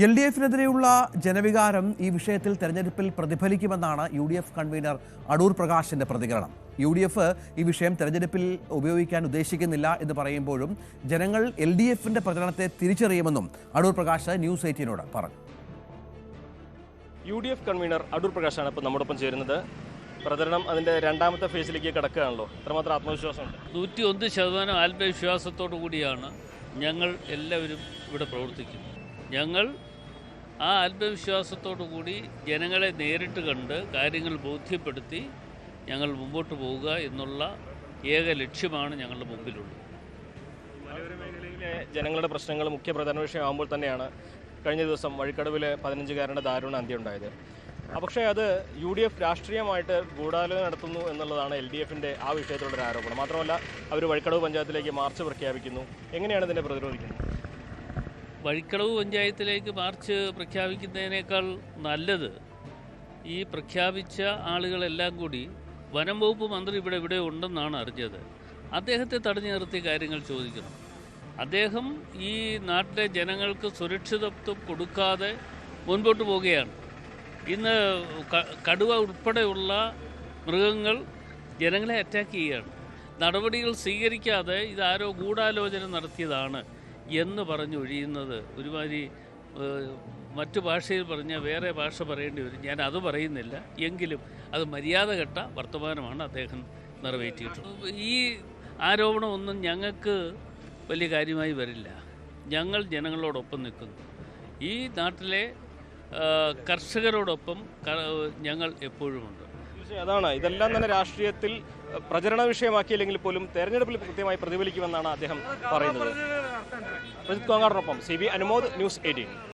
LDF-നെതിരെയുള്ള ജനവികാരം ഈ വിഷയത്തിൽ തെരഞ്ഞെടുപ്പിൽ പ്രതിഫലിക്കുമെന്നാണ് UDF കൺവീനർ അടൂർ പ്രകാശിന്റെ പ്രതികരണം. UDF ഈ വിഷയം തെരഞ്ഞെടുപ്പിൽ ഉപയോഗിക്കാൻ ഉദ്ദേശിക്കുന്നില്ല എന്ന് പറയുമ്പോഴും ജനങ്ങൾ LDF-ന്റെ പ്രചരണത്തെ തിരിച്ചറിയുമെന്നും അടൂർ പ്രകാശ് ന്യൂസ് 18നോട് പറഞ്ഞു. UDF കൺവീനർ അടൂർ പ്രകാശാണ് ഇപ്പോൾ നമ്മോടൊപ്പം ചേരുന്നത്. പ്രചരണം അതിൻ്റെ രണ്ടാമത്തെ ഫേസിലേക്ക് കടക്കുകയാണല്ലോ. എത്രമാത്രം ആത്മവിശ്വാസമുണ്ട്? 101% ആത്മവിശ്വാസത്തോടു കൂടിയാണ് ഞങ്ങൾ എല്ലാവരും ഇവിടെ പ്രവർത്തിക്കുന്നത്. ഞങ്ങൾ ആ ആത്മവിശ്വാസത്തോടു കൂടി ജനങ്ങളെ നേരിട്ട് കണ്ട് കാര്യങ്ങൾ ബോധ്യപ്പെടുത്തി ഞങ്ങൾ മുമ്പോട്ട് പോവുക എന്നുള്ള ഏക ലക്ഷ്യമാണ് ഞങ്ങളുടെ മുമ്പിലുള്ളത്. മലയോര മേഖലയിലെ ജനങ്ങളുടെ പ്രശ്നങ്ങൾ മുഖ്യ പ്രധാന വിഷയമാകുമ്പോൾ തന്നെയാണ് കഴിഞ്ഞ ദിവസം വഴിക്കടവിലെ 15-കാരൻ്റെ ദാരുണ അന്ത്യം ഉണ്ടായത്. പക്ഷേ അത് UDF രാഷ്ട്രീയമായിട്ട് ഗൂഢാലോചന നടത്തുന്നു എന്നുള്ളതാണ് LDF-ൻ്റെ ആ വിഷയത്തിലുള്ള ഒരു ആരോപണം. മാത്രമല്ല അവർ വഴിക്കടവ് പഞ്ചായത്തിലേക്ക് മാർച്ച് പ്രഖ്യാപിക്കുന്നു. എങ്ങനെയാണ് ഇതിനെ പ്രതിരോധിക്കുന്നത്? വഴിക്കടവ് പഞ്ചായത്തിലേക്ക് മാർച്ച് പ്രഖ്യാപിക്കുന്നതിനേക്കാൾ നല്ലത് ഈ പ്രഖ്യാപിച്ച ആളുകളെല്ലാം കൂടി വനം വകുപ്പ് മന്ത്രി ഇവിടെ ഉണ്ടെന്നാണ് അറിഞ്ഞത്. അദ്ദേഹത്തെ തടഞ്ഞു നിർത്തി കാര്യങ്ങൾ ചോദിക്കണം. അദ്ദേഹം ഈ നാട്ടിലെ ജനങ്ങൾക്ക് സുരക്ഷിതത്വം കൊടുക്കാതെ മുൻപോട്ട് പോവുകയാണ്. ഇന്ന് കടുവ ഉൾപ്പെടെയുള്ള മൃഗങ്ങൾ ജനങ്ങളെ അറ്റാക്ക് ചെയ്യുകയാണ്. നടപടികൾ സ്വീകരിക്കാതെ ഇതാരോ ഗൂഢാലോചന നടത്തിയതാണ് എന്ന് പറഞ്ഞൊഴിയുന്നത് ഒരുമാതിരി മറ്റു ഭാഷയിൽ പറഞ്ഞാൽ വേറെ ഭാഷ പറയേണ്ടി വരും. ഞാൻ അത് പറയുന്നില്ല. എങ്കിലും അത് മര്യാദ കെട്ട വർത്തമാനമാണ് അദ്ദേഹം നിറവേറ്റിയിട്ടുള്ളത്. ഈ ആരോപണമൊന്നും ഞങ്ങൾക്ക് വലിയ കാര്യമായി വരില്ല. ഞങ്ങൾ ജനങ്ങളോടൊപ്പം നിൽക്കുന്നു. ഈ നാട്ടിലെ കർഷകരോടൊപ്പം ഞങ്ങൾ എപ്പോഴുമുണ്ട്. അതാണ് ഇതെല്ലാം തന്നെ രാഷ്ട്രീയത്തിൽ പ്രചരണ വിഷയമാക്കിയില്ലെങ്കിൽ പോലും തെരഞ്ഞെടുപ്പിൽ കൃത്യമായി പ്രതിഫലിക്കുമെന്നാണ് അദ്ദേഹം പറയുന്നത്. പ്രജിത് കോങ്ങാടിനൊപ്പം CB അനുമോദ്, ന്യൂസ് 18.